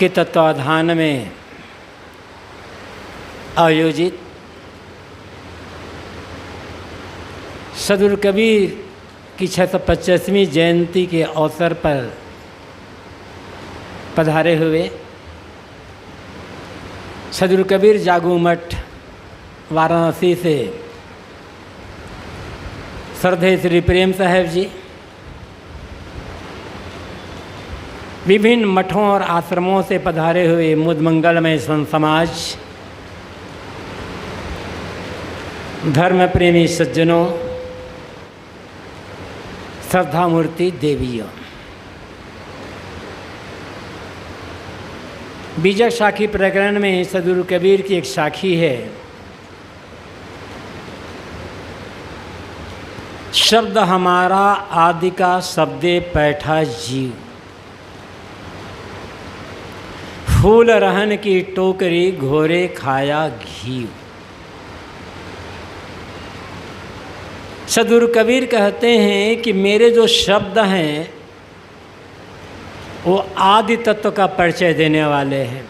के तत्वाधान में आयोजित सदगुरु कबीर की 625वीं जयंती के अवसर पर पधारे हुए सदगुरु कबीर जागू मठ वाराणसी से श्रद्धेय श्री प्रेम साहेब जी, विभिन्न मठों और आश्रमों से पधारे हुए मुद मंगलमय संत समाज, धर्म प्रेमी सज्जनों, श्रद्धा मूर्ति देवियों, बीजक साखी प्रकरण में सदगुरु कबीर की एक साखी है। शब्द हमारा आदि का शब्दे पैठा जीव, फूल रहन की टोकरी घोरे खाया घी। सदगुरु कबीर कहते हैं कि मेरे जो शब्द हैं वो आदि तत्व का परिचय देने वाले हैं,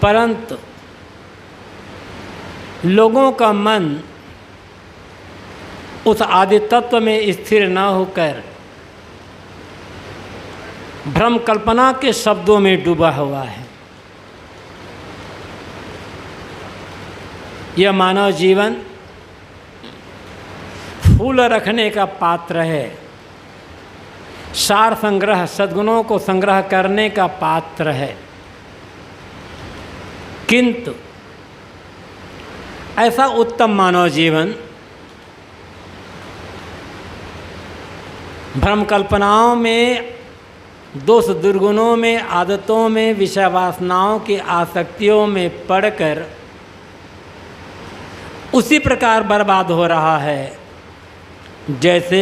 परंतु लोगों का मन उस आदि तत्व में स्थिर न होकर भ्रम कल्पना के शब्दों में डूबा हुआ है। यह मानव जीवन फूल रखने का पात्र है, सार संग्रह सद्गुणों को संग्रह करने का पात्र है, किंतु ऐसा उत्तम मानव जीवन भ्रम कल्पनाओं में, दोष दुर्गुणों में, आदतों में, विषय वासनाओं की आसक्तियों में पड़कर उसी प्रकार बर्बाद हो रहा है जैसे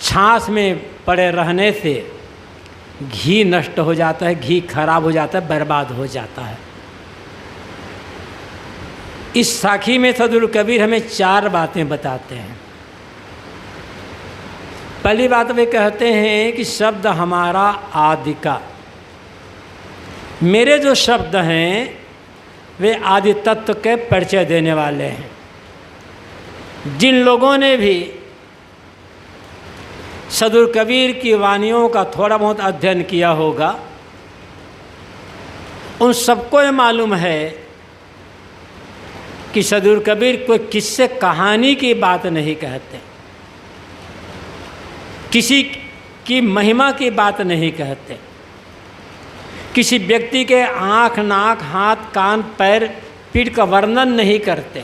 छाछ में पड़े रहने से घी नष्ट हो जाता है, घी खराब हो जाता है, बर्बाद हो जाता है। इस साखी में सदगुरु कबीर हमें 4 बातें बताते हैं। पहली बात वे कहते हैं कि शब्द हमारा आदि का, मेरे जो शब्द हैं वे आदि तत्व के परिचय देने वाले हैं। जिन लोगों ने भी सदगुरु कबीर की वाणियों का थोड़ा बहुत अध्ययन किया होगा, उन सबको ये मालूम है कि सदगुरु कबीर कोई किस्से कहानी की बात नहीं कहते, किसी की महिमा की बात नहीं कहते, किसी व्यक्ति के आँख, नाक, हाथ, कान, पैर, पीठ का वर्णन नहीं करते,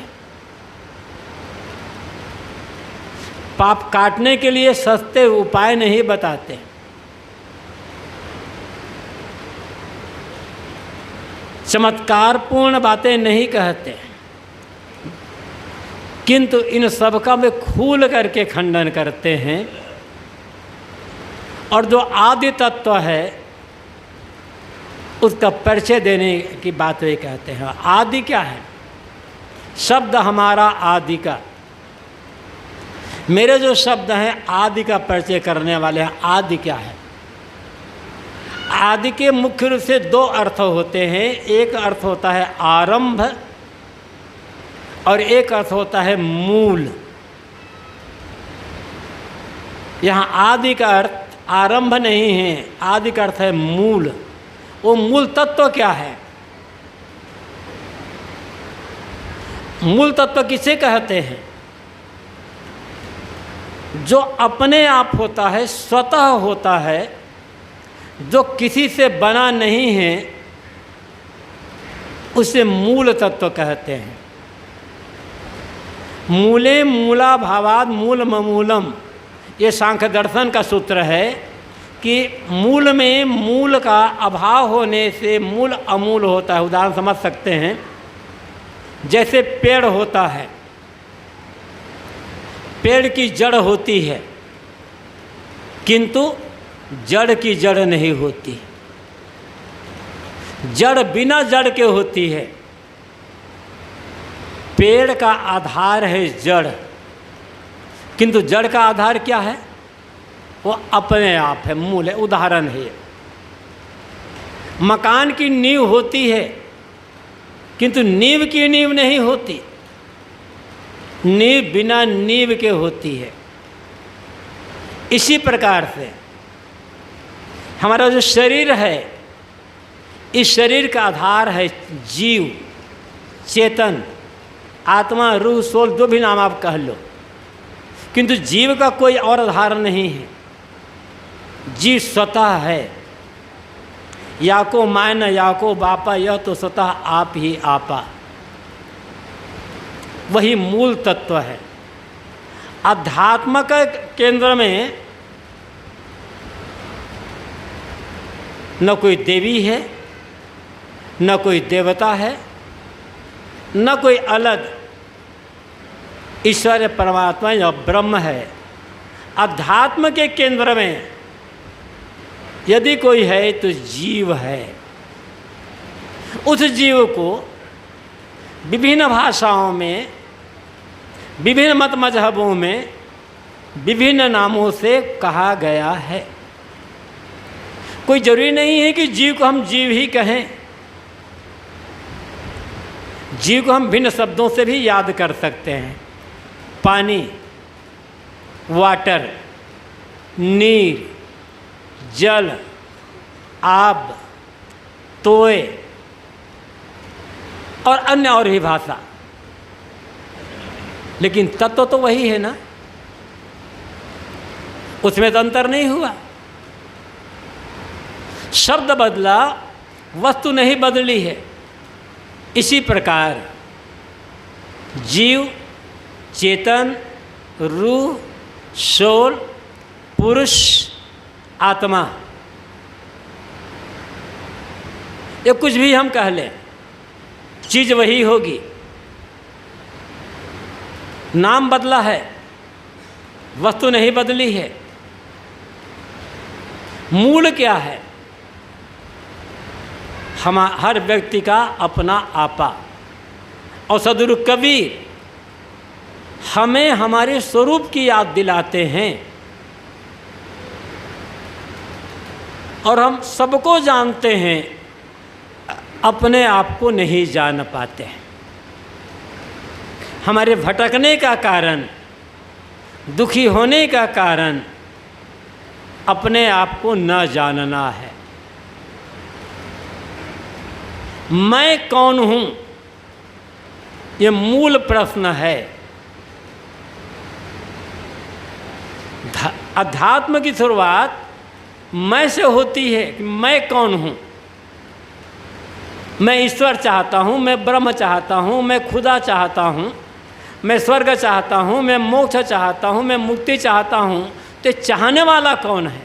पाप काटने के लिए सस्ते उपाय नहीं बताते, चमत्कारपूर्ण बातें नहीं कहते, किंतु इन सब का वे खूल करके खंडन करते हैं। और जो आदि तत्व है उसका परिचय देने की बात वे कहते हैं। आदि क्या है? शब्द हमारा आदि का, मेरे जो शब्द हैं आदि का परिचय करने वाले हैं। आदि क्या है? आदि के मुख्य रूप से 2 अर्थ होते हैं। एक अर्थ होता है आरंभ और एक अर्थ होता है मूल। यहाँ आदि का अर्थ आरंभ नहीं है, आदि का अर्थ है मूल। वो मूल तत्व क्या है? मूल तत्व किसे कहते हैं? जो अपने आप होता है, स्वतः होता है, जो किसी से बना नहीं है, उसे मूल तत्व कहते हैं। मूले मूला भावाद मूल ममूलम, ये सांख्य दर्शन का सूत्र है कि मूल में मूल का अभाव होने से मूल अमूल होता है। उदाहरण समझ सकते हैं, जैसे पेड़ होता है, पेड़ की जड़ होती है किंतु जड़ की जड़ नहीं होती, जड़ बिना जड़ के होती है। पेड़ का आधार है जड़, किंतु जड़ का आधार क्या है? वो अपने आप है, मूल है, उदाहरण है। मकान की नींव होती है किंतु नींव की नींव नहीं होती, नींव बिना नींव के होती है। इसी प्रकार से हमारा जो शरीर है, इस शरीर का आधार है जीव, चेतन, आत्मा, रूह, सोल, जो भी नाम आप कह लो, किंतु जीव का कोई और आधार नहीं है। जीव स्वतः है, या को मायन या को बापा, यह तो स्वतः आप ही आपा, वही मूल तत्व है। अध्यात्म के केंद्र में न कोई देवी है, न कोई देवता है, न कोई अलग ईश्वर परमात्मा या ब्रह्म है। अध्यात्म के केंद्र में यदि कोई है तो जीव है। उस जीव को विभिन्न भाषाओं में, विभिन्न मत मजहबों में विभिन्न नामों से कहा गया है। कोई जरूरी नहीं है कि जीव को हम जीव ही कहें, जीव को हम भिन्न शब्दों से भी याद कर सकते हैं। पानी, वाटर, नीर, जल, आब, तोय और अन्य और भी भाषा, लेकिन तत्व तो वही है ना, उसमें तो अंतर नहीं हुआ। शब्द बदला, वस्तु नहीं बदली है। इसी प्रकार जीव, चेतन, रूह, सोल, पुरुष, आत्मा, ये कुछ भी हम कह लें, चीज़ वही होगी। नाम बदला है, वस्तु नहीं बदली है। मूल क्या है? हर व्यक्ति का अपना आपा। और सद्गुरु कबीर हमें हमारे स्वरूप की याद दिलाते हैं। और हम सबको जानते हैं, अपने आप को नहीं जान पाते हैं। हमारे भटकने का कारण, दुखी होने का कारण अपने आप को न जानना है। मैं कौन हूँ, ये मूल प्रश्न है। अध्यात्म की शुरुआत मैं से होती है कि मैं कौन हूँ। मैं ईश्वर चाहता हूँ, मैं ब्रह्म चाहता हूँ, मैं खुदा चाहता हूँ, मैं स्वर्ग चाहता हूँ, मैं मोक्ष चाहता हूँ, मैं मुक्ति चाहता हूँ। तो चाहने वाला कौन है?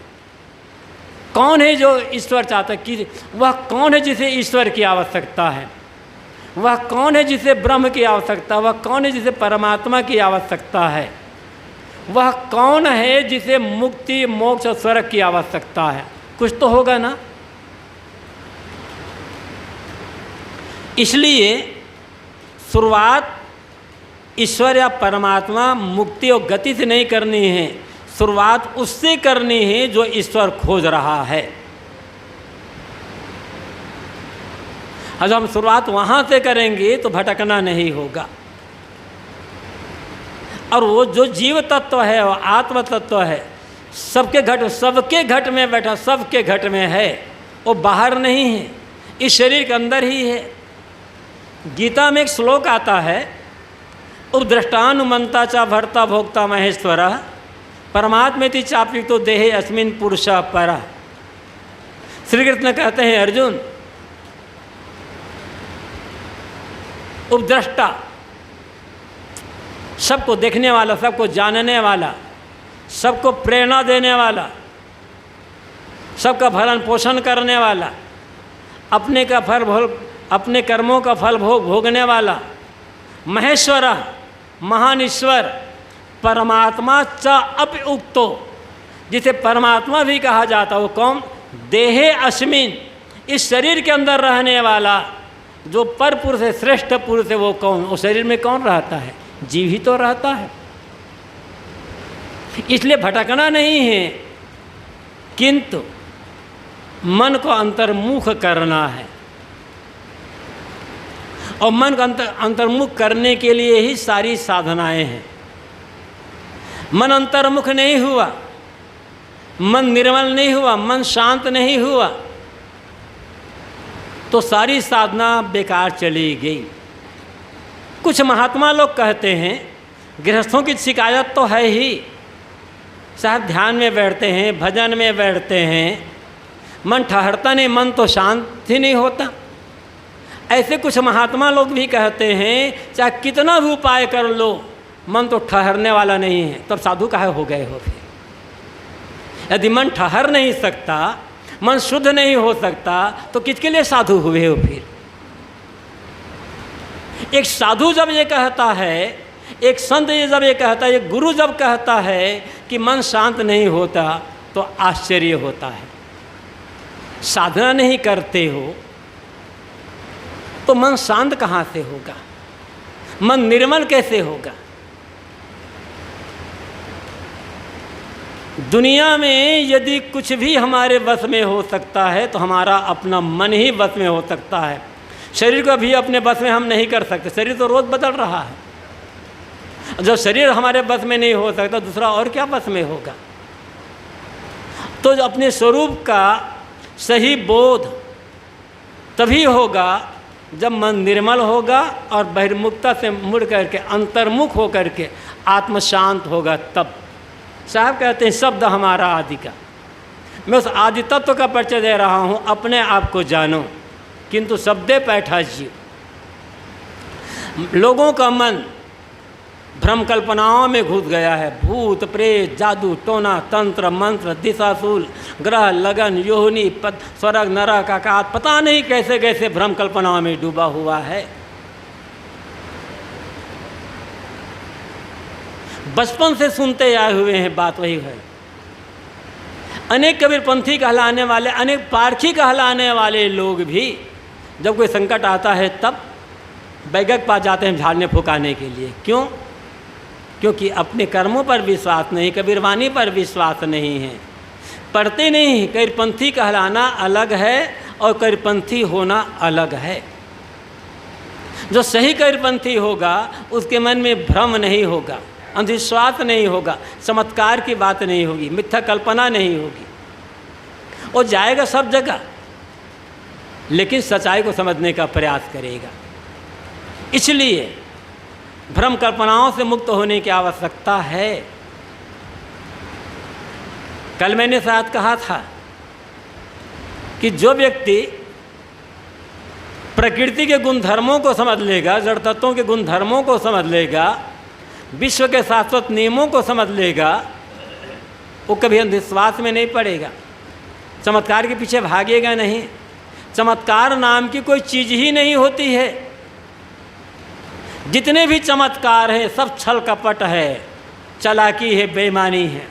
कौन है जो ईश्वर चाहता है? कि वह कौन है जिसे ईश्वर की आवश्यकता है? वह कौन है जिसे ब्रह्म की आवश्यकता? वह कौन है जिसे परमात्मा की आवश्यकता है? वह कौन है जिसे मुक्ति, मोक्ष और स्वर्ग की आवश्यकता है? कुछ तो होगा ना। इसलिए शुरुआत ईश्वर या परमात्मा, मुक्ति और गति से नहीं करनी है, शुरुआत उससे करनी है जो ईश्वर खोज रहा है। जब हम शुरुआत वहाँ से करेंगे तो भटकना नहीं होगा। और वो जो जीव तत्व है, वो आत्म तत्व है, सबके घट में बैठा, सबके घट में है, वो बाहर नहीं है, इस शरीर के अंदर ही है। गीता में एक श्लोक आता है, उपद्रष्टानुमंता चा भर्ता भोक्ता महेश्वर परमात्मेति चाप्युक्तो देहे अस्मिन् पुरुषः परः। श्री कृष्ण कहते हैं, अर्जुन, उपद्रष्टा, सबको देखने वाला, सबको जानने वाला, सबको प्रेरणा देने वाला, सबका भरण पोषण करने वाला, अपने कर्मों का फल भोगने वाला, महेश्वर, महान ईश्वर, परमात्मा च अपि उक्तो, जिसे परमात्मा भी कहा जाता, वो कौन? देहे अस्मिन्, इस शरीर के अंदर रहने वाला जो पर पुरुष है, श्रेष्ठ पुरुष है, वो कौन? उस शरीर में कौन रहता है? जीव ही तो रहता है। इसलिए भटकना नहीं है, किंतु मन को अंतर्मुख करना है, और मन को अंतर्मुख करने के लिए ही सारी साधनाएं हैं। मन अंतर्मुख नहीं हुआ, मन निर्मल नहीं हुआ, मन शांत नहीं हुआ, तो सारी साधना बेकार चली गई। कुछ महात्मा लोग कहते हैं, गृहस्थों की शिकायत तो है ही, साहब ध्यान में बैठते हैं, भजन में बैठते हैं, मन ठहरता नहीं, मन तो शांत ही नहीं होता। ऐसे कुछ महात्मा लोग भी कहते हैं चाहे कितना भी उपाय कर लो, मन तो ठहरने वाला नहीं है, तब साधु काहे हो गए हो फिर? यदि मन ठहर नहीं सकता, मन शुद्ध नहीं हो सकता, तो किसके लिए साधु हुए हो फिर? एक साधु जब ये कहता है, एक संत जब ये कहता है, एक गुरु जब कहता है कि मन शांत नहीं होता, तो आश्चर्य होता है। साधना नहीं करते हो तो मन शांत कहाँ से होगा, मन निर्मल कैसे होगा? दुनिया में यदि कुछ भी हमारे वश में हो सकता है तो हमारा अपना मन ही वश में हो सकता है। शरीर को भी अपने बस में हम नहीं कर सकते, शरीर तो रोज़ बदल रहा है। जब शरीर हमारे बस में नहीं हो सकता, दूसरा और क्या बस में होगा? तो अपने स्वरूप का सही बोध तभी होगा जब मन निर्मल होगा और बहिर्मुखता से मुड़ करके अंतर्मुख होकर के आत्म शांत होगा। तब साहब कहते हैं शब्द हमारा आदि का, मैं उस आदि तत्व का परिचय दे रहा हूँ। अपने आप को जानो किंतु शब्दे पैठा जियो। लोगों का मन भ्रम कल्पनाओं में घुस गया है। भूत प्रेत, जादू टोना, तंत्र मंत्र, दिशाशूल, ग्रह लगन, योनि, स्वर्ग नरक आकाश, पता नहीं कैसे कैसे भ्रम कल्पनाओं में डूबा हुआ है। बचपन से सुनते आए हुए हैं, बात वही है। अनेक कबीरपंथी कहलाने वाले, अनेक पारखी कहलाने वाले लोग भी जब कोई संकट आता है तब बैगक पास जाते हैं झाड़ने फुकाने के लिए। क्यों? क्योंकि अपने कर्मों पर विश्वास नहीं, कबीरवाणी पर विश्वास नहीं है, पढ़ते नहीं। कबीरपंथी कहलाना अलग है और कबीरपंथी होना अलग है। जो सही कबीरपंथी होगा उसके मन में भ्रम नहीं होगा, अंधविश्वास नहीं होगा, चमत्कार की बात नहीं होगी, मिथ्या कल्पना नहीं होगी। वो जाएगा सब जगह, लेकिन सच्चाई को समझने का प्रयास करेगा। इसलिए भ्रम कल्पनाओं से मुक्त होने की आवश्यकता है। कल मैंने साथ कहा था कि जो व्यक्ति प्रकृति के गुणधर्मों को समझ लेगा, जड़ तत्वों के गुणधर्मों को समझ लेगा, विश्व के शाश्वत नियमों को समझ लेगा, वो कभी अंधविश्वास में नहीं पड़ेगा, चमत्कार के पीछे भागेगा नहीं। चमत्कार नाम की कोई चीज़ ही नहीं होती है। जितने भी चमत्कार हैं सब छल कपट है, चालाकी है, बेईमानी है,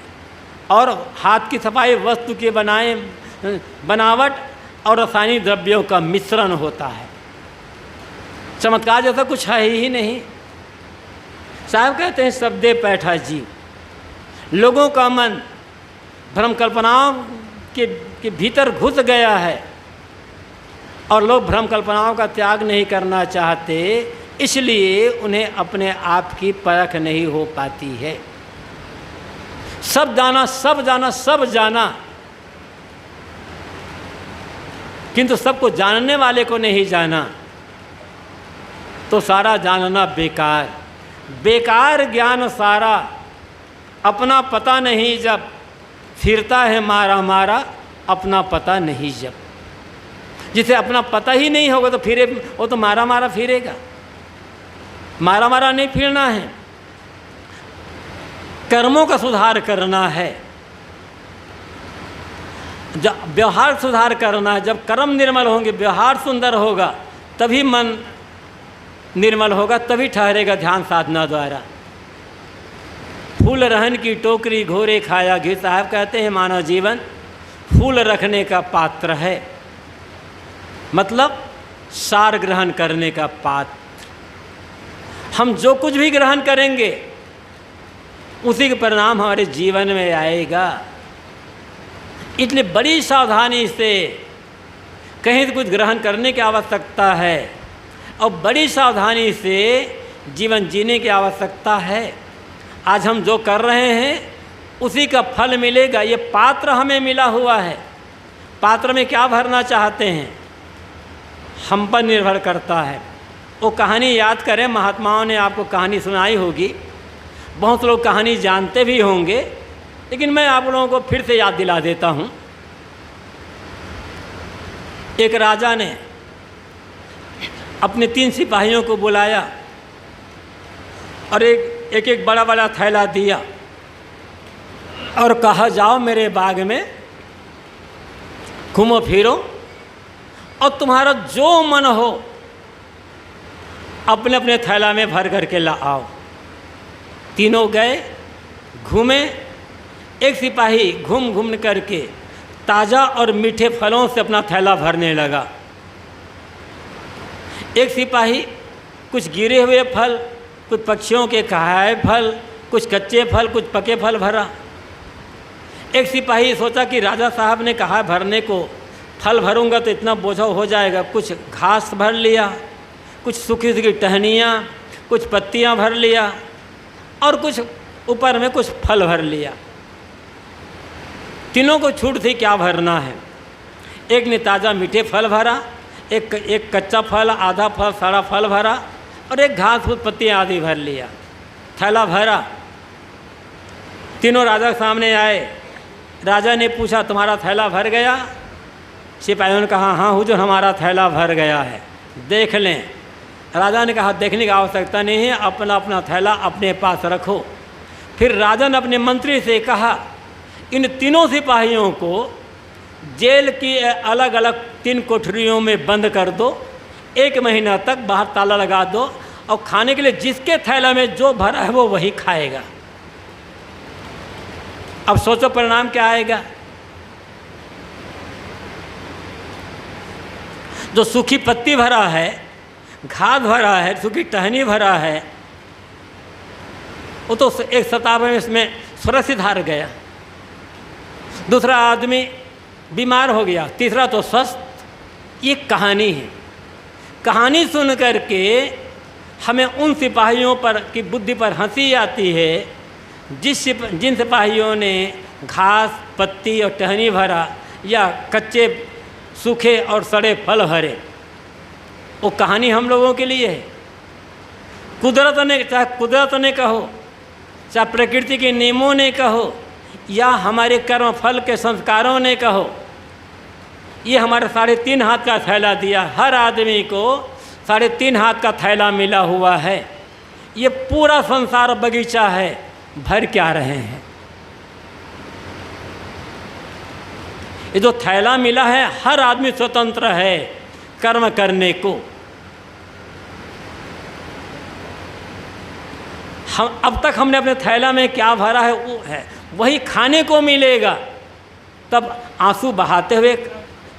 और हाथ की सफाई, वस्तु के बनावट और रासायनिक द्रव्यों का मिश्रण होता है। चमत्कार जैसा कुछ है ही नहीं। साहब कहते हैं शब्दे पैठा जीव। लोगों का मन भ्रम कल्पनाओं के भीतर घुस गया है और लोग भ्रम कल्पनाओं का त्याग नहीं करना चाहते, इसलिए उन्हें अपने आप की परख नहीं हो पाती है। सब जाना, सब जाना, सब जाना, किंतु सबको जानने वाले को नहीं जाना, तो सारा जानना बेकार। बेकार ज्ञान सारा, अपना पता नहीं जब, फिरता है मारा मारा, अपना पता नहीं जब। जिसे अपना पता ही नहीं होगा तो फिरे, वो तो मारा मारा फिरेगा। मारा मारा नहीं फिरना है, कर्मों का सुधार करना है, जब व्यवहार सुधार करना है। जब कर्म निर्मल होंगे, व्यवहार सुंदर होगा, तभी मन निर्मल होगा, तभी ठहरेगा ध्यान साधना द्वारा। फूल रहन की टोकरी घोरे खाया घी। साहब कहते हैं मानव जीवन फूल रखने का पात्र है, मतलब सार ग्रहण करने का पात्र। हम जो कुछ भी ग्रहण करेंगे उसी के परिणाम हमारे जीवन में आएगा। इसलिए बड़ी सावधानी से कहीं कुछ ग्रहण करने की आवश्यकता है और बड़ी सावधानी से जीवन जीने की आवश्यकता है। आज हम जो कर रहे हैं उसी का फल मिलेगा। ये पात्र हमें मिला हुआ है, पात्र में क्या भरना चाहते हैं हम पर निर्भर करता है। वो कहानी याद करें, महात्माओं ने आपको कहानी सुनाई होगी, बहुत लोग कहानी जानते भी होंगे, लेकिन मैं आप लोगों को फिर से याद दिला देता हूँ। एक राजा ने अपने 3 सिपाहियों को बुलाया और एक बड़ा बड़ा थैला दिया और कहा जाओ मेरे बाग में घूमो फिरो और तुम्हारा जो मन हो अपने अपने थैला में भर करके ला आओ। तीनों गए, घूमे। एक सिपाही घूम घूम करके ताज़ा और मीठे फलों से अपना थैला भरने लगा। एक सिपाही कुछ गिरे हुए फल, कुछ पक्षियों के खाए फल, कुछ कच्चे फल, कुछ पके फल भरा। एक सिपाही सोचा कि राजा साहब ने कहा भरने को, फल भरूंगा तो इतना बोझा हो जाएगा, कुछ घास भर लिया, कुछ सूखी सूखी टहनियाँ, कुछ पत्तियाँ भर लिया और कुछ ऊपर में कुछ फल भर लिया। तीनों को छूट थी क्या भरना है। एक ने ताज़ा मीठे फल भरा, एक कच्चा फल, आधा फल, सारा फल भरा और एक घास फूस पत्तियाँ आदि भर लिया। थैला भरा, तीनों राजा के सामने आए। राजा ने पूछा तुम्हारा थैला भर गया? सिपाहियों ने कहा हाँ हुजूर हमारा थैला भर गया है, देख लें। राजा ने कहा देखने की आवश्यकता नहीं है, अपना अपना थैला अपने पास रखो। फिर राजा ने अपने मंत्री से कहा इन तीनों सिपाहियों को जेल की अलग अलग 3 कोठरियों में बंद कर दो, 1 महीना तक बाहर ताला लगा दो और खाने के लिए जिसके थैला में जो भरा है वो वही खाएगा। अब सोचो परिणाम क्या आएगा। जो सूखी पत्ती भरा है, घास भरा है, सूखी टहनी भरा है, वो तो एक सप्ताह में इसमें सुरक्षित हार गया। दूसरा आदमी बीमार हो गया, तीसरा तो स्वस्थ। ये कहानी है। कहानी सुन करके हमें उन सिपाहियों पर की बुद्धि पर हंसी आती है जिन सिपाहियों ने घास, पत्ती और टहनी भरा या कच्चे, सूखे और सड़े फल भरे। वो कहानी हम लोगों के लिए है। कुदरत ने, चाहे कुदरत ने कहो, चाहे प्रकृति के नियमों ने कहो या हमारे कर्म फल के संस्कारों ने कहो, ये हमारे 3.5 हाथ का थैला दिया। हर आदमी को 3.5 हाथ का थैला मिला हुआ है। ये पूरा संसार बगीचा है, भर क्या रहे हैं। ये जो थैला मिला है, हर आदमी स्वतंत्र है कर्म करने को। हम अब तक हमने अपने थैला में क्या भरा है वो है, वही खाने को मिलेगा। तब आंसू बहाते हुए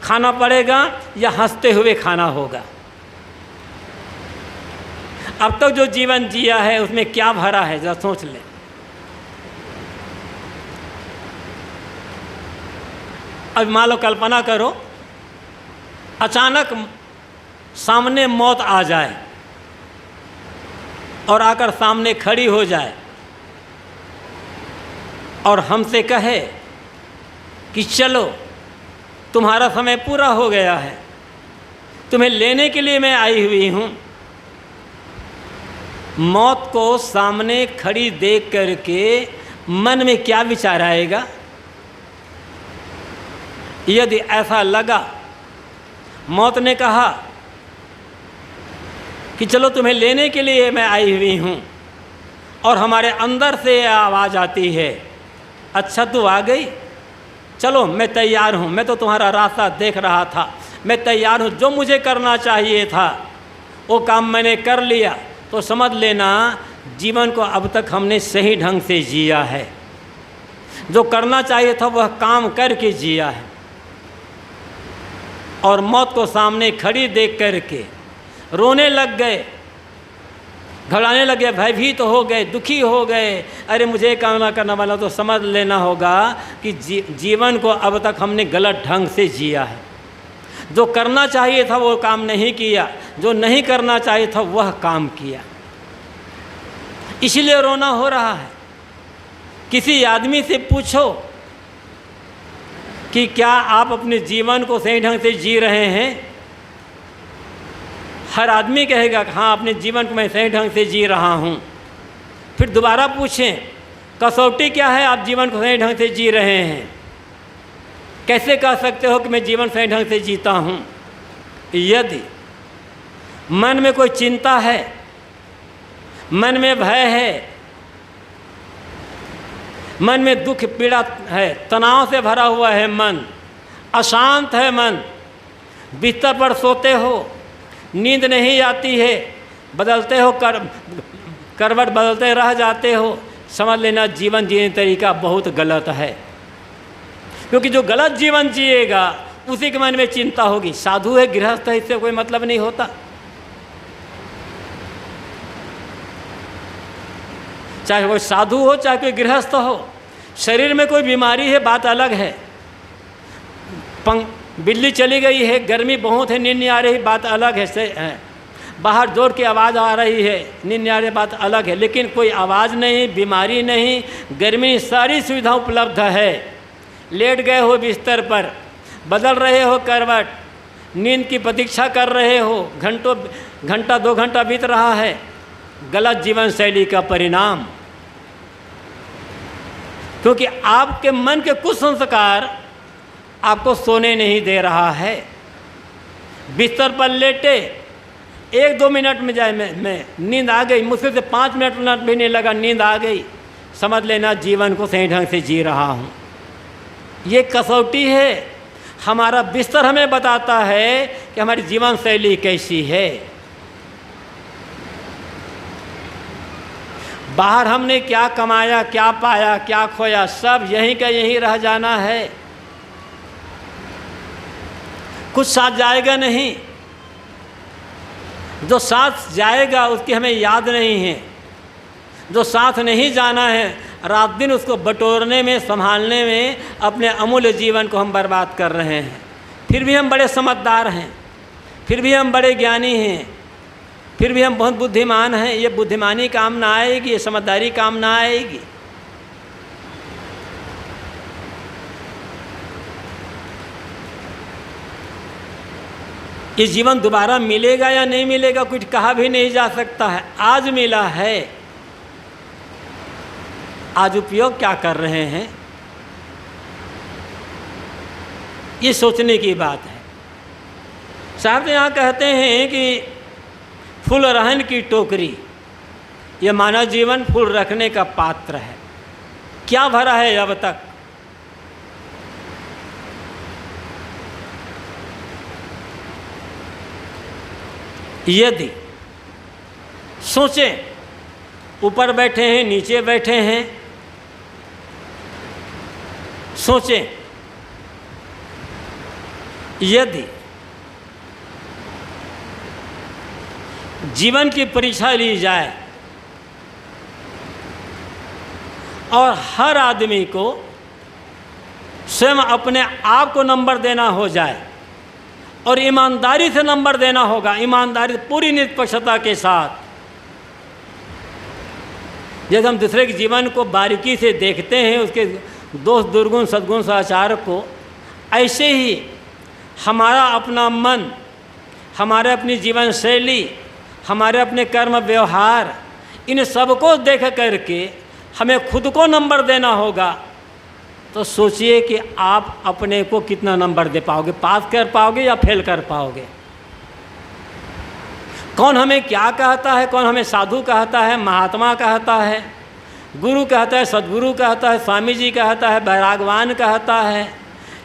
खाना पड़ेगा या हंसते हुए खाना होगा। अब तक जो जीवन जिया है उसमें क्या भरा है जरा सोच लें। अब मान लो, कल्पना करो अचानक सामने मौत आ जाए और आकर सामने खड़ी हो जाए और हमसे कहे कि चलो तुम्हारा समय पूरा हो गया है, तुम्हें लेने के लिए मैं आई हुई हूँ। मौत को सामने खड़ी देख करके मन में क्या विचार आएगा? यदि ऐसा लगा, मौत ने कहा कि चलो तुम्हें लेने के लिए मैं आई हुई हूँ, और हमारे अंदर से आवाज़ आती है अच्छा तू आ गई, चलो मैं तैयार हूँ, मैं तो तुम्हारा रास्ता देख रहा था, मैं तैयार हूँ, जो मुझे करना चाहिए था वो काम मैंने कर लिया, तो समझ लेना जीवन को अब तक हमने सही ढंग से जिया है। जो करना चाहिए था वह काम करके जिया है। और मौत को सामने खड़ी देख करके रोने लग गए घबराने लगे, भयभीत हो गए, दुखी हो गए। अरे मुझे काम करना वाला तो समझ लेना होगा कि जीवन को अब तक हमने गलत ढंग से जिया है। जो करना चाहिए था वो काम नहीं किया, जो नहीं करना चाहिए था वह काम किया, इसलिए रोना हो रहा है। किसी आदमी से पूछो कि क्या आप अपने जीवन को सही ढंग से जी रहे हैं, हर आदमी कहेगा कि हाँ अपने जीवन को मैं सही ढंग से जी रहा हूँ। फिर दोबारा पूछें कसौटी क्या है, आप जीवन को सही ढंग से जी रहे हैं, कैसे कह सकते हो कि मैं जीवन सही ढंग से जीता हूँ। यदि मन में कोई चिंता है, मन में भय है, मन में दुख पीड़ा है, तनाव से भरा हुआ है मन, अशांत है मन, बिस्तर पर सोते हो, नींद नहीं आती है, बदलते हो करवट बदलते रह जाते हो, समझ लेना जीवन जीने तरीका बहुत गलत है। क्योंकि जो गलत जीवन जिएगा उसी के मन में चिंता होगी। साधु है, गृहस्थ है, इससे कोई मतलब नहीं होता। चाहे कोई साधु हो चाहे कोई गृहस्थ हो, शरीर में कोई बीमारी है बात अलग है। बिल्ली चली गई है, गर्मी बहुत है, नींद नहीं आ रही, बात अलग है। बाहर जोर की आवाज़ आ रही है, नींद नहीं आ रही, बात अलग है। लेकिन कोई आवाज़ नहीं, बीमारी नहीं, गर्मी, सारी सुविधा उपलब्ध है। लेट गए हो बिस्तर पर, बदल रहे हो करवट, नींद की प्रतीक्षा कर रहे हो, घंटा 2 घंटा बीत रहा है, गलत जीवन शैली का परिणाम। क्योंकि आपके मन के कुछ संस्कार आपको सोने नहीं दे रहा है। बिस्तर पर लेटे 1-2 मिनट में जाए मैं नींद आ गई, मुझसे से 5 मिनट भी नहीं लगा, नींद आ गई, समझ लेना जीवन को सही ढंग से जी रहा हूँ। ये कसौटी है। हमारा बिस्तर हमें बताता है कि हमारी जीवन शैली कैसी है। बाहर हमने क्या कमाया, क्या पाया, क्या खोया, सब यहीं का यहीं रह जाना है। कुछ साथ जाएगा नहीं, जो साथ जाएगा उसकी हमें याद नहीं है। जो साथ नहीं जाना है, रात दिन उसको बटोरने में, संभालने में अपने अमूल्य जीवन को हम बर्बाद कर रहे हैं। फिर भी हम बड़े समझदार हैं, फिर भी हम बड़े ज्ञानी हैं, फिर भी हम बहुत बुद्धिमान हैं। ये बुद्धिमानी काम ना आएगी, ये समझदारी काम ना आएगी। ये जीवन दोबारा मिलेगा या नहीं मिलेगा कुछ कहा भी नहीं जा सकता है। आज मिला है, आज उपयोग क्या कर रहे हैं, ये सोचने की बात है। साहब यहाँ कहते हैं कि फूल रहन की टोकरी, ये मानव जीवन फूल रखने का पात्र है। क्या भरा है अब तक? यदि सोचें, ऊपर बैठे हैं, नीचे बैठे हैं, सोचें, यदि जीवन की परीक्षा ली जाए और हर आदमी को स्वयं अपने आप को नंबर देना हो जाए और ईमानदारी से नंबर देना होगा, ईमानदारी पूरी निष्पक्षता के साथ। जैसे हम दूसरे के जीवन को बारीकी से देखते हैं, उसके दोष दुर्गुण सद्गुण सदाचार को, ऐसे ही हमारा अपना मन, हमारे अपनी जीवन शैली, हमारे अपने कर्म व्यवहार, इन सब को देख करके हमें खुद को नंबर देना होगा। तो सोचिए कि आप अपने को कितना नंबर दे पाओगे, पास कर पाओगे या फेल कर पाओगे। कौन हमें क्या कहता है, कौन हमें साधु कहता है, महात्मा कहता है, गुरु कहता है, सद्गुरु कहता है, स्वामी जी कहता है, बैरागवान कहता है,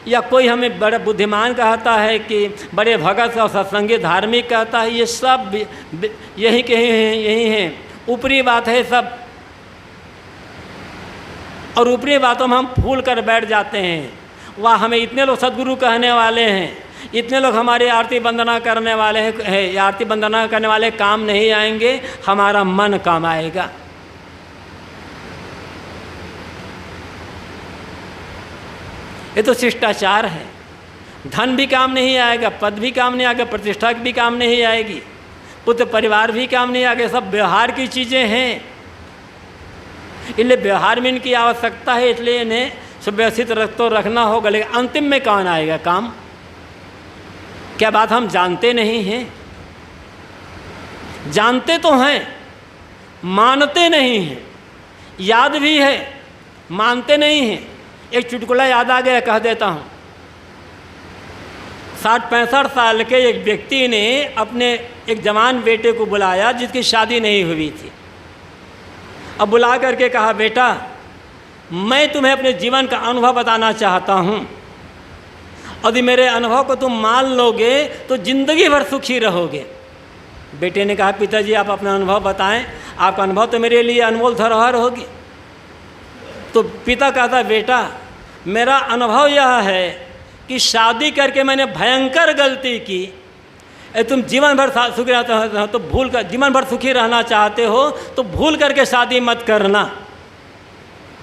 या कोई हमें बड़े बुद्धिमान कहता है कि बड़े भगत और सत्संगी धार्मिक कहता है। ये सब यही के यही हैं, ऊपरी बात है सब। और ऊपरी बातों में हम फूल कर बैठ जाते हैं। वह हमें इतने लोग सद्गुरु कहने वाले हैं, इतने लोग हमारी आरती वंदना करने वाले हैं, आरती वंदना करने वाले काम नहीं आएंगे, हमारा मन काम आएगा। ये तो शिष्टाचार है। धन भी काम नहीं आएगा, पद भी काम नहीं आएगा, प्रतिष्ठा भी काम नहीं आएगी, पुत्र परिवार भी काम नहीं आएगा। सब व्यवहार की चीज़ें हैं, इसलिए व्यवहार में इनकी आवश्यकता है, इसलिए इन्हें सुव्यवस्थित रखना होगा। लेकिन अंतिम में कौन आएगा काम? क्या बात हम जानते नहीं हैं? जानते तो हैं, मानते नहीं हैं। याद भी है, मानते नहीं हैं। एक चुटकुला याद आ गया, कह देता हूँ। 60-65 साल के एक व्यक्ति ने अपने एक जवान बेटे को बुलाया जिसकी शादी नहीं हुई थी। अब बुला करके कहा, बेटा मैं तुम्हें अपने जीवन का अनुभव बताना चाहता हूँ, यदि मेरे अनुभव को तुम मान लोगे तो ज़िंदगी भर सुखी रहोगे। बेटे ने कहा, पिताजी आप अपना अनुभव बताएं, आपका अनुभव तो मेरे लिए अनमोल धरोहर होगी। तो पिता कहता, बेटा मेरा अनुभव यह है कि शादी करके मैंने भयंकर गलती की। तुम जीवन भर सुखी रहते हो तो भूल कर, जीवन भर सुखी रहना चाहते हो तो भूल करके शादी मत करना।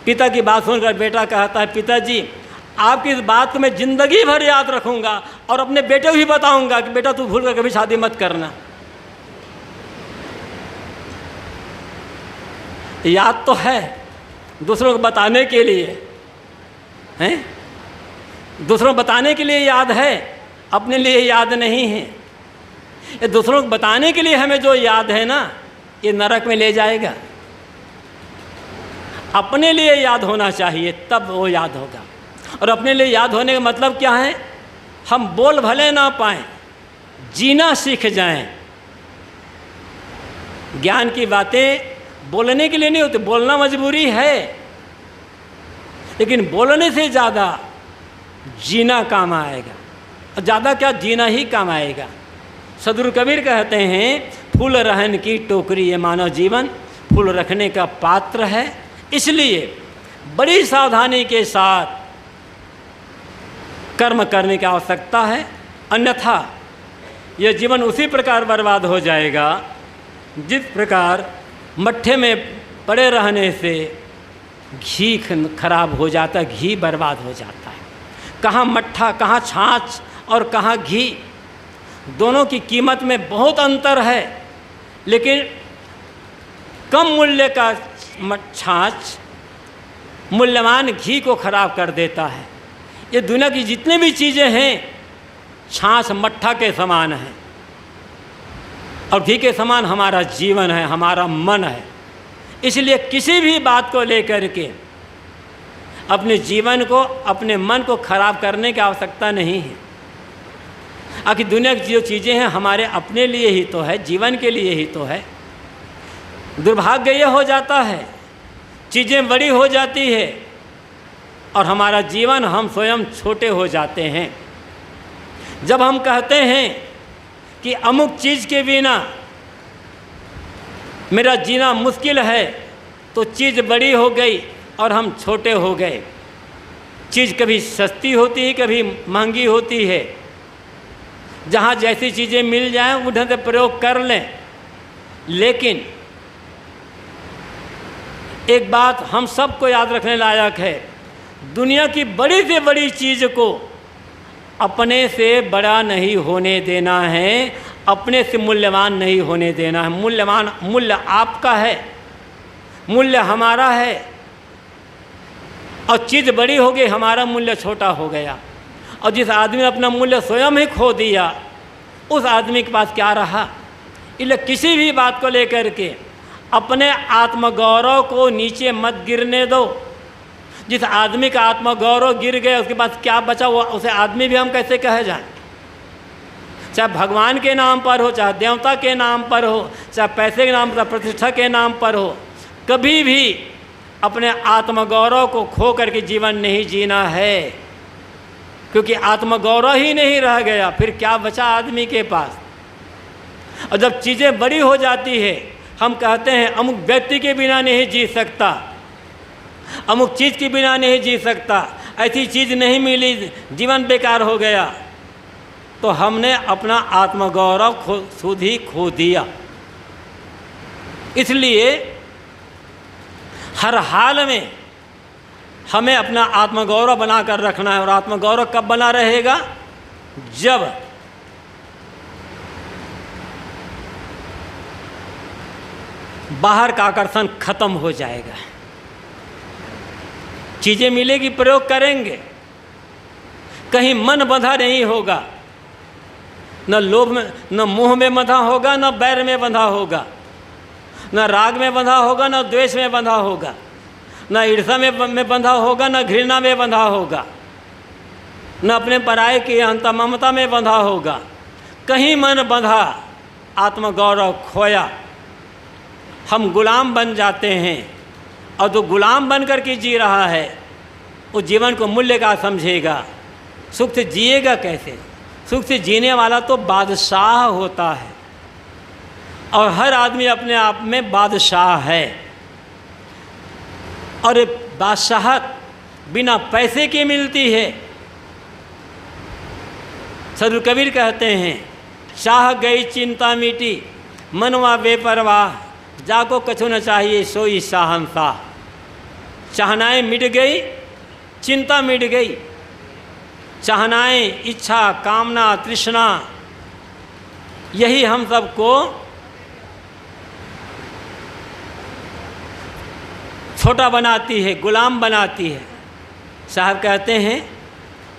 पिता की बात सुनकर बेटा कहता है, पिताजी आपकी इस बात को मैं ज़िंदगी भर याद रखूँगा और अपने बेटे को भी बताऊँगा कि बेटा तू भूल कर कभी शादी मत करना। याद तो है दूसरों को बताने के लिए, हैं? दूसरों को बताने के लिए याद है, अपने लिए याद नहीं है। ये दूसरों को बताने के लिए हमें जो याद है ना, ये नरक में ले जाएगा। अपने लिए याद होना चाहिए, तब वो याद होगा। और अपने लिए याद होने का मतलब क्या है? हम बोल भले ना पाएं, जीना सीख जाएं। ज्ञान की बातें बोलने के लिए नहीं होती, बोलना मजबूरी है, लेकिन बोलने से ज़्यादा जीना काम आएगा। और ज़्यादा क्या, जीना ही काम आएगा। सदगुरु कबीर कहते हैं, फूल रहन की टोकरी ये मानव जीवन फूल रखने का पात्र है। इसलिए बड़ी सावधानी के साथ कर्म करने की आवश्यकता है, अन्यथा यह जीवन उसी प्रकार बर्बाद हो जाएगा जिस प्रकार मट्ठे में पड़े रहने से घी खराब हो जाता है, घी बर्बाद हो जाता है। कहाँ मट्ठा, कहाँ छाछ और कहाँ घी, दोनों की कीमत में बहुत अंतर है। लेकिन कम मूल्य का छाछ मूल्यवान घी को खराब कर देता है। ये दुनिया की जितनी भी चीज़ें हैं छाछ मट्ठा के समान है, और घी के समान हमारा जीवन है, हमारा मन है। इसलिए किसी भी बात को लेकर के अपने जीवन को, अपने मन को खराब करने की आवश्यकता नहीं है। आखिर दुनिया की जो चीज़ें हैं हमारे अपने लिए ही तो है, जीवन के लिए ही तो है। दुर्भाग्य यह हो जाता है, चीज़ें बड़ी हो जाती है और हमारा जीवन, हम स्वयं छोटे हो जाते हैं। जब हम कहते हैं कि अमुक चीज़ के बिना मेरा जीना मुश्किल है, तो चीज़ बड़ी हो गई और हम छोटे हो गए। चीज़ कभी सस्ती होती है, कभी महंगी होती है। जहाँ जैसी चीज़ें मिल जाएं उधर से प्रयोग कर लें। लेकिन एक बात हम सबको याद रखने लायक है, दुनिया की बड़ी से बड़ी चीज़ को अपने से बड़ा नहीं होने देना है, अपने से मूल्यवान नहीं होने देना है। मूल्य आपका है, मूल्य हमारा है। और चीज़ बड़ी हो गई, हमारा मूल्य छोटा हो गया। और जिस आदमी ने अपना मूल्य स्वयं ही खो दिया, उस आदमी के पास क्या रहा? इसलिए किसी भी बात को लेकर के अपने आत्मगौरव को नीचे मत गिरने दो। जिस आदमी का आत्मगौरव गिर गया, उसके पास क्या बचा? वो उसे आदमी भी हम कैसे कहे जाएं? चाहे भगवान के नाम पर हो, चाहे देवता के नाम पर हो, चाहे पैसे के नाम पर, प्रतिष्ठा के नाम पर हो, कभी भी अपने आत्मगौरव को खो करके जीवन नहीं जीना है। क्योंकि आत्मगौरव ही नहीं रह गया, फिर क्या बचा आदमी के पास? और जब चीज़ें बड़ी हो जाती है, हम कहते हैं अमुक व्यक्ति के बिना नहीं जी सकता, अमुक चीज़ के बिना नहीं जी सकता, ऐसी चीज़ नहीं मिली, जीवन बेकार हो गया। तो हमने अपना आत्मगौरव खुद ही खो दिया। इसलिए हर हाल में हमें अपना आत्मगौरव बना कर रखना है। और आत्मगौरव कब बना रहेगा? जब बाहर का आकर्षण खत्म हो जाएगा। चीज़ें मिलेगी, प्रयोग करेंगे, कहीं मन बंधा नहीं होगा, न लोभ में, न मोह में बंधा होगा, न बैर में बंधा होगा, न राग में बंधा होगा, न द्वेष में बंधा होगा, न ईर्ष्या में बंधा होगा, न घृणा में बंधा होगा, न अपने पराये की अंत ममता में बंधा होगा। कहीं मन बंधा, आत्मगौरव खोया, हम गुलाम बन जाते हैं। और जो गुलाम बन कर के जी रहा है वो जीवन को मूल्य का समझेगा। सुख से जिएगा कैसे? सुख से जीने वाला तो बादशाह होता है, और हर आदमी अपने आप में बादशाह है। और ये बादशाहत बिना पैसे के मिलती है। सदगुरु कबीर कहते हैं, चाह गई चिंता मिटी, मनवा बेपरवाह, जाको कछु न चाहिए सोई शाहंशाह। चाहनाएँ मिट गई, चिंता मिट गई। चाहनाएँ, इच्छा, कामना, तृष्णा, यही हम सबको छोटा बनाती है, गुलाम बनाती है। साहब कहते हैं,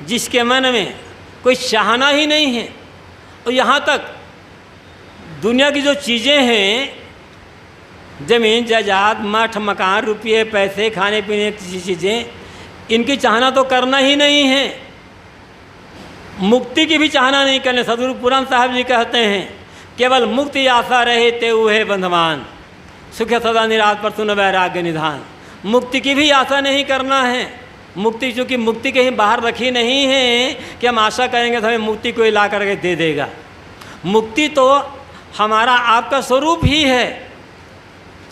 जिसके मन में कोई चाहना ही नहीं है, और यहाँ तक दुनिया की जो चीज़ें हैं, ज़मीन जायदाद, मठ मकान, रुपये पैसे, खाने पीने की चीज़ें, इनकी चाहना तो करना ही नहीं है। मुक्ति की भी चाहना नहीं करने। सदगुरु पुराण साहब जी कहते हैं, केवल मुक्ति आशा रहे ते हुए बंधवान, सुख सदा निराश पर सुन वैराग्य निधान। मुक्ति की भी आशा नहीं करना है। मुक्ति, चूँकि मुक्ति कहीं बाहर रखी नहीं है कि हम आशा करेंगे तो हमें मुक्ति कोई ला करके दे देगा। मुक्ति तो हमारा आपका स्वरूप ही है।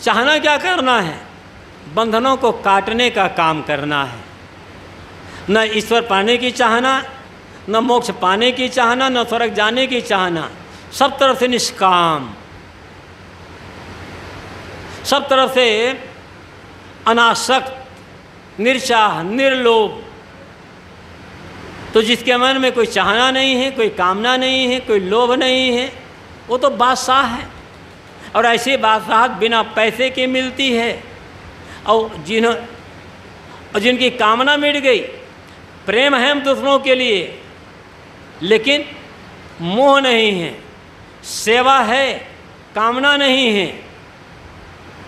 चाहना क्या करना है? बंधनों को काटने का काम करना है। न ईश्वर पाने की चाहना, न मोक्ष पाने की चाहना, न स्वर्ग जाने की चाहना, सब तरफ से निष्काम, सब तरफ से अनासक्त, निर्चाह, निर्लोभ। तो जिसके मन में कोई चाहना नहीं है, कोई कामना नहीं है, कोई लोभ नहीं है, वो तो बादशाह है। और ऐसी बादशाहत बिना पैसे के मिलती है। और जिनकी कामना मिट गई, प्रेम है हम दूसरों के लिए, लेकिन मोह नहीं है, सेवा है, कामना नहीं है,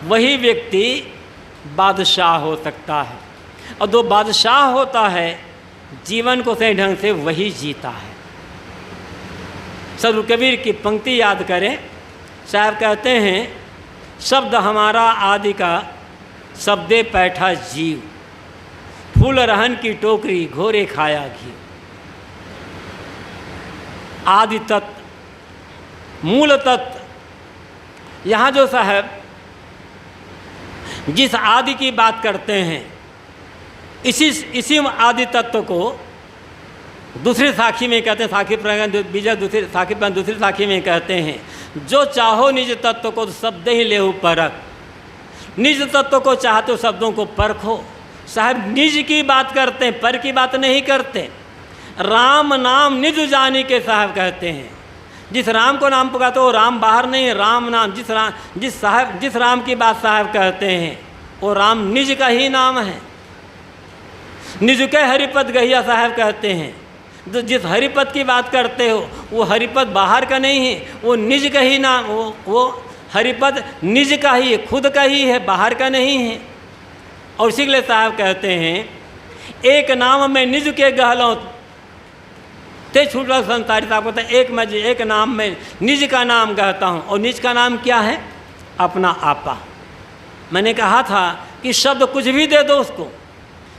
वही व्यक्ति बादशाह हो सकता है। और जो बादशाह होता है, जीवन को सही ढंग से वही जीता है। सदगुरु कबीर की पंक्ति याद करें। साहब कहते हैं, शब्द हमारा आदि का, शब्दे पैठा जीव, फूल रहन की टोकरी, घोरे खाया घी। आदि तत्व, मूल तत्व। यहाँ जो साहब जिस आदि की बात करते हैं, इसी आदि तत्व को दूसरी साखी में कहते हैं, साखी बीजा दूसरी साखी पर दूसरी साखी में कहते हैं, जो चाहो निज तत्व को शब्द ही लेहु परख। निज तत्व को चाहते हो, शब्दों को परखो। साहब निज की बात करते हैं, पर की बात नहीं करते। राम नाम निज जानी के साहब कहते हैं। जिस राम को नाम पुकारते हो, राम बाहर नहीं है, राम नाम। जिस राम की बात साहब कहते हैं, वो राम निज का ही नाम है। निज के हरिपद गहिया साहब कहते हैं। तो जिस हरिपद की बात करते हो, वो हरिपद बाहर का नहीं है, वो निज का ही नाम, वो हरिपद निज का ही है, खुद का ही है, बाहर का नहीं है। और इसी के लिए साहब कहते हैं, एक नाम में निज के गहलों ते छूटा संसारी। साहब कहते हैं, एक नाम में निज का नाम कहता हूँ। और निज का नाम क्या है? अपना आपा। मैंने कहा था कि शब्द कुछ भी दे दो उसको,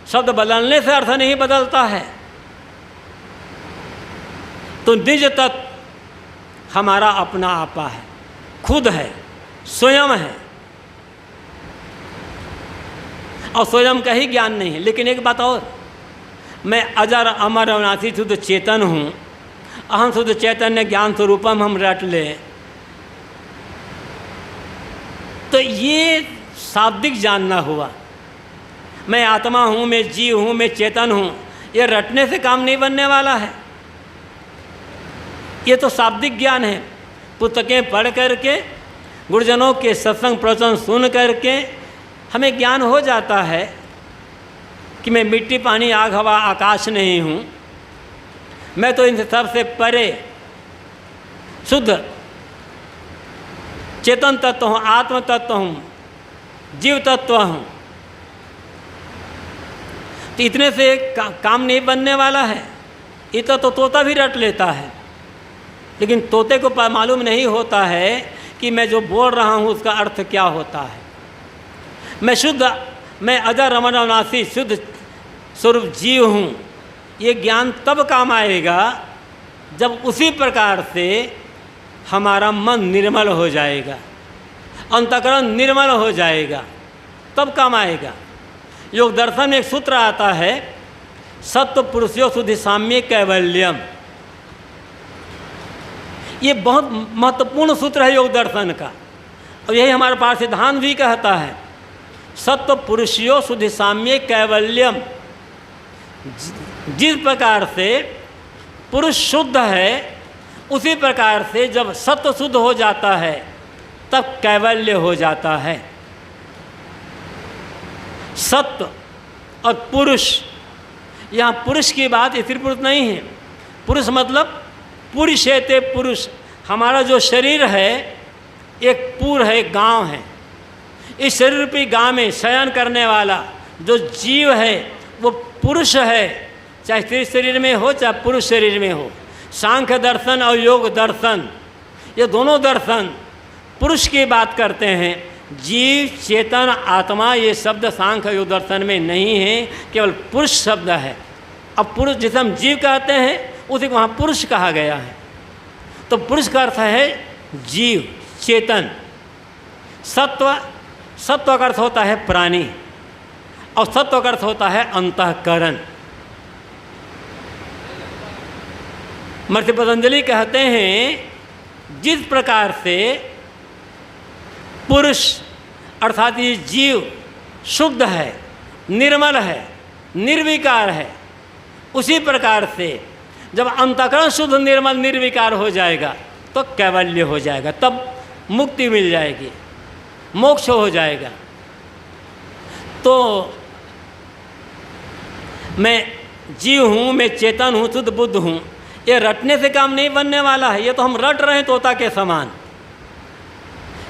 शब्द बदलने से अर्थ नहीं बदलता है। तो निज तत्व हमारा अपना आपा है, खुद है, स्वयं है। और स्वयं का ही ज्ञान नहीं है। लेकिन एक बात और, मैं अजर अमर अविनाशी शुद्ध चेतन हूँ, अहम शुद्ध चैतन्य ज्ञान स्वरूपम हम रट लें, तो ये शाब्दिक जानना हुआ। मैं आत्मा हूँ, मैं जीव हूँ, मैं चेतन हूँ, ये रटने से काम नहीं बनने वाला है। ये तो शाब्दिक ज्ञान है। पुस्तकें पढ़ करके, गुरुजनों के सत्संग प्रवचन सुन करके हमें ज्ञान हो जाता है कि मैं मिट्टी, पानी, आग, हवा, आकाश नहीं हूँ। मैं तो इन सबसे परे शुद्ध चेतन तत्व हूँ, आत्म तत्व हूँ, जीव तत्व हूँ। तो इतने से काम नहीं बनने वाला है। इतना तो तोता भी रट लेता है, लेकिन तोते को मालूम नहीं होता है कि मैं जो बोल रहा हूँ उसका अर्थ क्या होता है। मैं शुद्ध, मैं अजर अमर अविनाशी शुद्ध स्वरूप जीव हूँ, ये ज्ञान तब काम आएगा जब उसी प्रकार से हमारा मन निर्मल हो जाएगा, अंतःकरण निर्मल हो जाएगा, तब काम आएगा। योग दर्शन में एक सूत्र आता है, सत्व पुरुषयो शुद्धि साम्य कैवल्यम। ये बहुत महत्वपूर्ण सूत्र है योग दर्शन का, और यही हमारे पास सिद्धांत भी कहता है, सत्व पुरुषयो शुद्धि साम्य कैवल्यम। जिस प्रकार से पुरुष शुद्ध है, उसी प्रकार से जब सत्व शुद्ध हो जाता है तब कैवल्य हो जाता है। सत्व और पुरुष, यहाँ पुरुष की बात स्त्री पुरुष नहीं है। पुरुष मतलब पुरुषेते पुरुष। हमारा जो शरीर है एक पूर है, एक गांव है। इस शरीर रूपी गांव में शयन करने वाला जो जीव है वो पुरुष है, चाहे स्त्री शरीर में हो चाहे पुरुष शरीर में हो। सांख्य दर्शन और योग दर्शन, ये दोनों दर्शन पुरुष की बात करते हैं। जीव, चेतन, आत्मा, ये शब्द सांख्य योग दर्शन में नहीं है, केवल पुरुष शब्द है। अब पुरुष जिसे हम जीव कहते हैं उसी को वहाँ पुरुष कहा गया है। तो पुरुष का अर्थ है जीव, चेतन। सत्व, सत्व का अर्थ होता है प्राणी, और सत्व का अर्थ होता है अंतःकरण। महर्षि पतंजलि कहते हैं जिस प्रकार से पुरुष अर्थात ये जीव शुद्ध है, निर्मल है, निर्विकार है, उसी प्रकार से जब अंतःकरण शुद्ध, निर्मल, निर्विकार हो जाएगा तो कैवल्य हो जाएगा, तब मुक्ति मिल जाएगी, मोक्ष हो जाएगा। तो मैं जीव हूँ, मैं चेतन हूँ, शुद्ध बुद्ध हूँ, ये रटने से काम नहीं बनने वाला है। ये तो हम रट रहे हैं तोता के समान।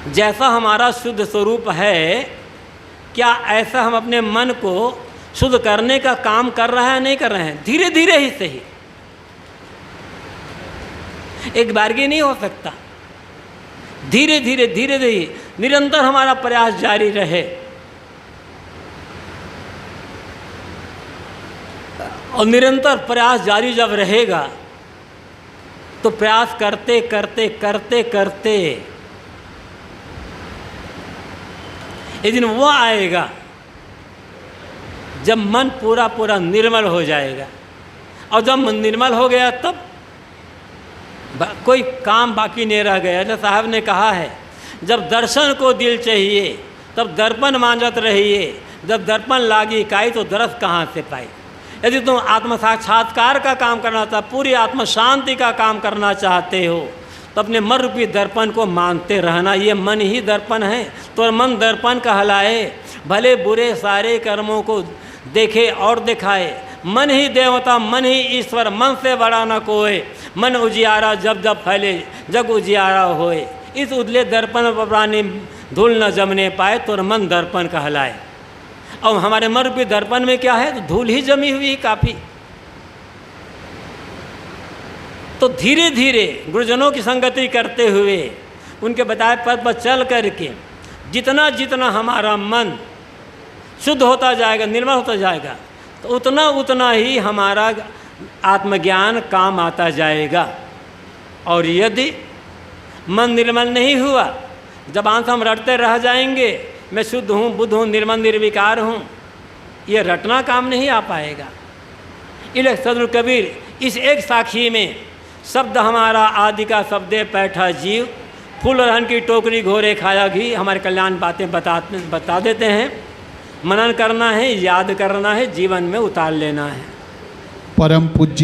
जैसा हमारा शुद्ध स्वरूप है, क्या ऐसा हम अपने मन को शुद्ध करने का काम कर रहे हैं, नहीं कर रहे हैं? धीरे धीरे ही सही, एक बारगी नहीं हो सकता। धीरे धीरे धीरे धीरे निरंतर हमारा प्रयास जारी रहे, और निरंतर प्रयास जारी जब रहेगा तो प्रयास करते करते करते करते एक दिन वो आएगा जब मन पूरा पूरा निर्मल हो जाएगा। और जब मन निर्मल हो गया तब कोई काम बाकी नहीं रह गया। जैसे साहब ने कहा है, जब दर्शन को दिल चाहिए तब दर्पण मांझत रहिए, जब दर्पण लागी इकाई तो दरस कहाँ से पाई। यदि तुम आत्म साक्षात्कार का काम करना चाहते, पूरी आत्म शांति का काम करना चाहते हो, तो अपने मन रूपी दर्पण को मानते रहना। ये मन ही दर्पण है, तो मन दर्पण कहलाए। भले बुरे सारे कर्मों को देखे और दिखाए, मन ही देवता, मन ही ईश्वर, मन से बड़ा न कोई। मन उजियारा जब जब फैले, जग उजियारा होए। इस उजले दर्पण पर प्राणी धूल न जमने पाए, तो मन दर्पण कहलाए। और हमारे मन रूपी दर्पण में क्या है? तो धूल ही जमी हुई काफ़ी। तो धीरे धीरे गुरुजनों की संगति करते हुए, उनके बताए पद पर चल करके जितना जितना हमारा मन शुद्ध होता जाएगा, निर्मल होता जाएगा, तो उतना उतना ही हमारा आत्मज्ञान काम आता जाएगा। और यदि मन निर्मल नहीं हुआ, जब अंत हम रटते रह जाएंगे, मैं शुद्ध हूँ, बुद्ध हूँ, निर्मल निर्विकार हूँ, ये रटना काम नहीं आ पाएगा। इसलिए सदगुरु कबीर इस एक साखी में शब्द हमारा आदि का शब्दे पैठा जीव, फूल रहन की टोकरी घोरे खाया घी, हमारे कल्याण बातें बता देते हैं। मनन करना है, याद करना है, जीवन में उतार लेना है। परम पूज्य